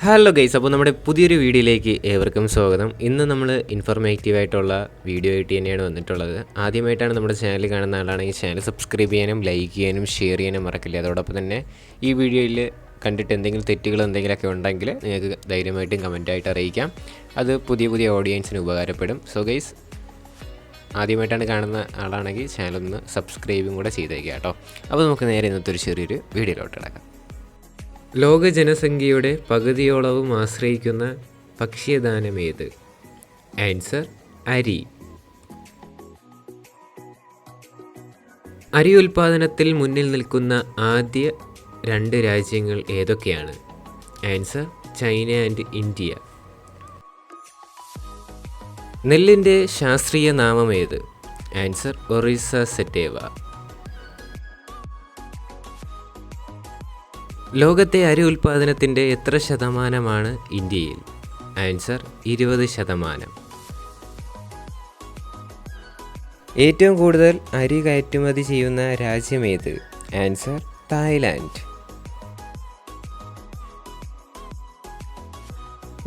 Hello guys, അപ്പോൾ നമ്മുടെ പുതിയൊരു വീഡിയോയിലേക്ക് ഏവർക്കും സ്വാഗതം. ഇന്ന് നമ്മൾ ഇൻഫോർമേറ്റീവായിട്ടുള്ള വീഡിയോ ആയിട്ട് തന്നെയാണ് വന്നിട്ടുള്ളത്. ആദ്യമായിട്ടാണ് നമ്മുടെ ചാനൽ കാണുന്ന ആളാണെങ്കിൽ ചാനൽ സബ്സ്ക്രൈബ് ചെയ്യാനും ലൈക്ക് ചെയ്യാനും ഷെയർ ചെയ്യാനും മറക്കില്ല. അതോടൊപ്പം തന്നെ ഈ വീഡിയോയിൽ കണ്ടിട്ട് എന്തെങ്കിലും തെറ്റുകൾ എന്തെങ്കിലുമൊക്കെ ഉണ്ടെങ്കിൽ നിങ്ങൾക്ക് ധൈര്യമായിട്ടും കമൻറ്റായിട്ട് അറിയിക്കാം. അത് പുതിയ ഓഡിയൻസിന് ഉപകാരപ്പെടും. സോ ഗൈസ്, ആദ്യമായിട്ടാണ് കാണുന്ന ആളാണെങ്കിൽ ചാനലൊന്ന് സബ്സ്ക്രൈബും കൂടെ ചെയ്തേക്കുക കേട്ടോ. അപ്പോൾ നമുക്ക് നേരെ ഇന്നത്തെ ഒരു ചെറിയൊരു വീഡിയോയിലോട്ട് കിടക്കാം. ലോക ജനസംഖ്യയുടെ പകുതിയോളവും ആശ്രയിക്കുന്ന ഭക്ഷ്യധാന്യമേത്? ആൻസർ അരി. അരി ഉൽപ്പാദനത്തിൽ മുന്നിൽ നിൽക്കുന്ന ആദ്യ 2 രാജ്യങ്ങൾ ഏതൊക്കെയാണ്? Answer China and India. നെല്ലിൻ്റെ ശാസ്ത്രീയ നാമമേത്? ആൻസർ ഒറീസ സെറ്റേവ. ലോകത്തെ അരി ഉൽപ്പാദനത്തിൻ്റെ എത്ര ശതമാനമാണ് ഇന്ത്യയിൽ? ആൻസർ 20%. ഏറ്റവും കൂടുതൽ അരി കയറ്റുമതി ചെയ്യുന്ന രാജ്യമേത്? Answer Thailand.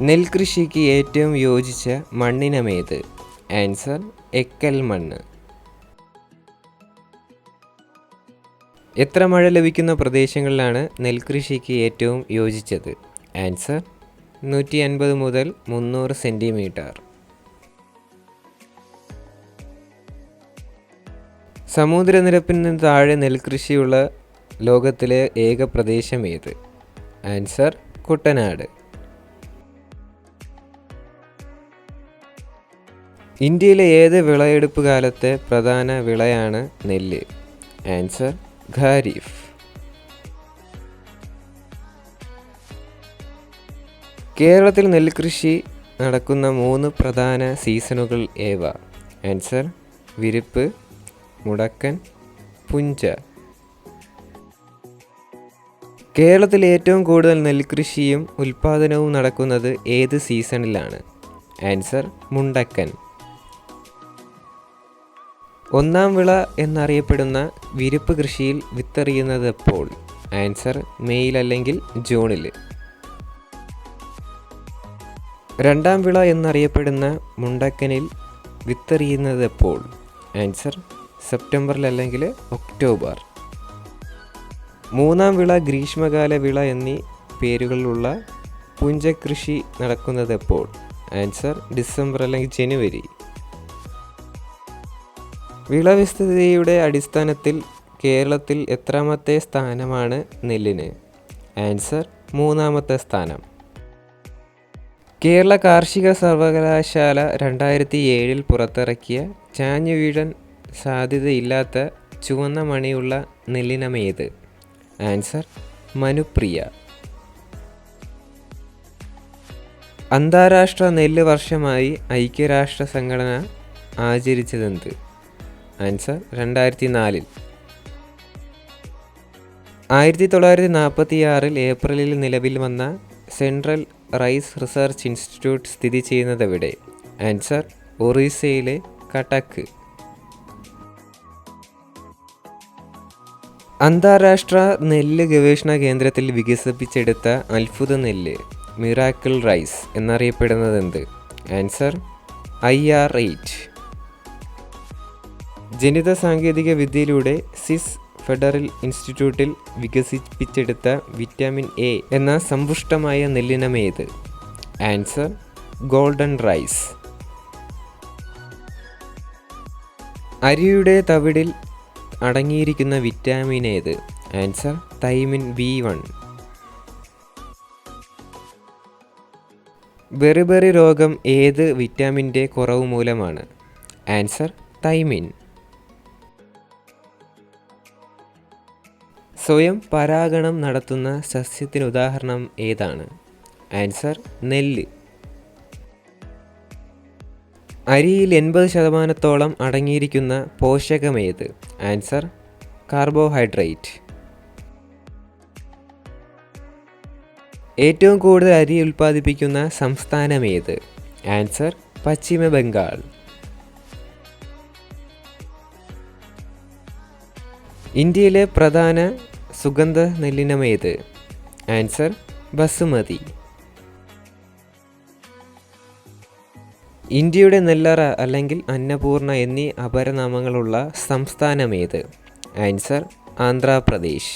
നെൽകൃഷിക്ക് ഏറ്റവും യോജിച്ച മണ്ണിനമേത്? ആൻസർ എക്കൽ മണ്ണ്. എത്ര മഴ ലഭിക്കുന്ന പ്രദേശങ്ങളിലാണ് നെൽകൃഷിക്ക് ഏറ്റവും യോജിച്ചത്? ആൻസർ 150 മുതൽ 300 സെൻറ്റിമീറ്റർ. സമുദ്രനിരപ്പിൽ നിന്ന് താഴെ നെൽകൃഷിയുള്ള ലോകത്തിലെ ഏക പ്രദേശം ഏത്? ആൻസർ കുട്ടനാട്. ഇന്ത്യയിലെ ഏത് വിളയെടുപ്പ് കാലത്തെ പ്രധാന വിളയാണ് നെല്ല്? ആൻസർ ഖാരിഫ്. കേരളത്തിൽ നെൽകൃഷി നടക്കുന്ന 3 പ്രധാന സീസണുകൾ ഏവ? ആൻസർ വിരിപ്പ്, മുടക്കൻ, പുഞ്ച. കേരളത്തിൽ ഏറ്റവും കൂടുതൽ നെൽകൃഷിയും ഉൽപ്പാദനവും നടക്കുന്നത് ഏത് സീസണിലാണ്? ആൻസർ മുണ്ടക്കൻ. ഒന്നാം വിള എന്നറിയപ്പെടുന്ന വിരിപ്പ് കൃഷിയിൽ വിത്തെറിയുന്നത് എപ്പോൾ? ആൻസർ മെയിൽ അല്ലെങ്കിൽ ജൂണിൽ. രണ്ടാം വിള എന്നറിയപ്പെടുന്ന മുണ്ടക്കനിൽ വിത്തെറിയുന്നത് എപ്പോൾ? ആൻസർ സെപ്റ്റംബറിൽ അല്ലെങ്കിൽ ഒക്ടോബർ. മൂന്നാം വിള, ഗ്രീഷ്മകാല വിള എന്നീ പേരുകളിലുള്ള പുഞ്ചകൃഷി നടക്കുന്നത് എപ്പോൾ? ആൻസർ ഡിസംബർ അല്ലെങ്കിൽ ജനുവരി. വിളവിസ്തൃതിയുടെ അടിസ്ഥാനത്തിൽ കേരളത്തിൽ എത്രാമത്തെ സ്ഥാനമാണ് നെല്ലിന്? ആൻസർ 3ാമത്തെ സ്ഥാനം. കേരള കാർഷിക സർവകലാശാല 2007 പുറത്തിറക്കിയ ചാഞ്ഞു വീഴാൻ സാധ്യതയില്ലാത്ത ചുവന്ന മണിയുള്ള നെല്ലിനമേത്? ആൻസർ മനുപ്രിയ. അന്താരാഷ്ട്ര നെല്ല് വർഷമായി ഐക്യരാഷ്ട്ര സംഘടന ആചരിച്ചതെന്ത്? ആൻസർ 2004. 1946 ഏപ്രിലിൽ നിലവിൽ വന്ന സെൻട്രൽ റൈസ് റിസർച്ച് ഇൻസ്റ്റിറ്റ്യൂട്ട് സ്ഥിതി ചെയ്യുന്നതെവിടെ? ആൻസർ ഒറീസയിലെ കട്ടക്ക്. അന്താരാഷ്ട്ര നെല്ല് ഗവേഷണ കേന്ദ്രത്തിൽ വികസിപ്പിച്ചെടുത്ത അത്ഭുത നെല്ല് മിറാക്കിൾ റൈസ് എന്നറിയപ്പെടുന്നതെന്ത്? Answer IR8. ജനിത സാങ്കേതിക വിദ്യയിലൂടെ സ്വിസ് ഫെഡറൽ ഇൻസ്റ്റിറ്റ്യൂട്ടിൽ വികസിപ്പിച്ചെടുത്ത വിറ്റാമിൻ എ എന്ന സമ്പുഷ്ടമായ നെല്ലിനമേത്? Answer golden rice. അരിയുടെ തവിടിൽ അടങ്ങിയിരിക്കുന്ന വിറ്റാമിൻ ഏത്? Answer thymine B1. ബെറിബെറി രോഗം ഏത് വിറ്റാമിൻ്റെ കുറവ് മൂലമാണ്? Answer thiamine. സ്വയം പരാഗണം നടത്തുന്ന സസ്യത്തിന് ഉദാഹരണം ഏതാണ്? ആൻസർ നെല്ല്. അരിയിൽ 80% അടങ്ങിയിരിക്കുന്ന പോഷകമേത്? Answer carbohydrate. ഏറ്റവും കൂടുതൽ അരി ഉൽപ്പാദിപ്പിക്കുന്ന സംസ്ഥാനമേത്? ആൻസർ പശ്ചിമ ബംഗാൾ. ഇന്ത്യയിലെ പ്രധാന സുഗന്ധ നെല്ലിനമേത്? ആൻസർ ബസുമതി. ഇന്ത്യയുടെ നെല്ലറ അല്ലെങ്കിൽ അന്നപൂർണ എന്നീ അപരനാമങ്ങളുള്ള സംസ്ഥാനമേത്? ആൻസർ ആന്ധ്രാപ്രദേശ്.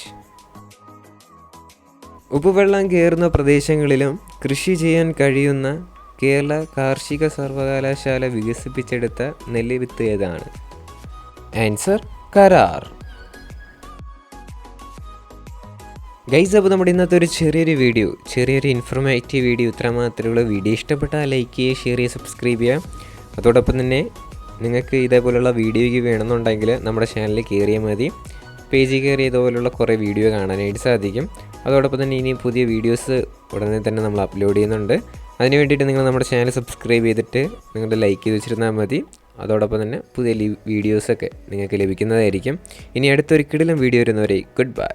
ഉപ്പുവെള്ളം കയറുന്ന പ്രദേശങ്ങളിലും കൃഷി ചെയ്യാൻ കഴിയുന്ന കേരള കാർഷിക സർവകലാശാല വികസിപ്പിച്ചെടുത്ത നെല്ല് വിത്ത് ഏതാണ്? ആൻസർ കരാർ. ഗൈസ്, അപ്പോൾ നമ്മുടെ ഇന്നത്തെ ഒരു ചെറിയൊരു ഇൻഫോർമേറ്റീവ് വീഡിയോ ഇത്ര മാത്രമേ ഉള്ളൂ. വീഡിയോ ഇഷ്ടപ്പെട്ടാൽ ലൈക്ക് ചെയ്യുക, ഷെയർ ചെയ്യുക, സബ്സ്ക്രൈബ് ചെയ്യുക. അതോടൊപ്പം തന്നെ നിങ്ങൾക്ക് ഇതേപോലുള്ള വീഡിയോയ്ക്ക് വേണമെന്നുണ്ടെങ്കിൽ നമ്മുടെ ചാനലിൽ കയറിയാൽ മതി. പേജിൽ കയറി ഇതുപോലുള്ള കുറേ വീഡിയോ കാണാനായിട്ട് സാധിക്കും. അതോടൊപ്പം തന്നെ ഇനി പുതിയ വീഡിയോസ് ഉടനെ തന്നെ നമ്മൾ അപ്ലോഡ് ചെയ്യുന്നുണ്ട്. അതിന് വേണ്ടിയിട്ട് നിങ്ങൾ നമ്മുടെ ചാനൽ സബ്സ്ക്രൈബ് ചെയ്തിട്ട് നിങ്ങളുടെ ലൈക്ക് ചെയ്ത് വെച്ചിരുന്നാൽ മതി. അതോടൊപ്പം തന്നെ പുതിയ വീഡിയോസൊക്കെ നിങ്ങൾക്ക് ലഭിക്കുന്നതായിരിക്കും. ഇനി അടുത്തൊരു കിടിലൻ വീഡിയോ വരുന്നവരെ ഗുഡ് ബൈ.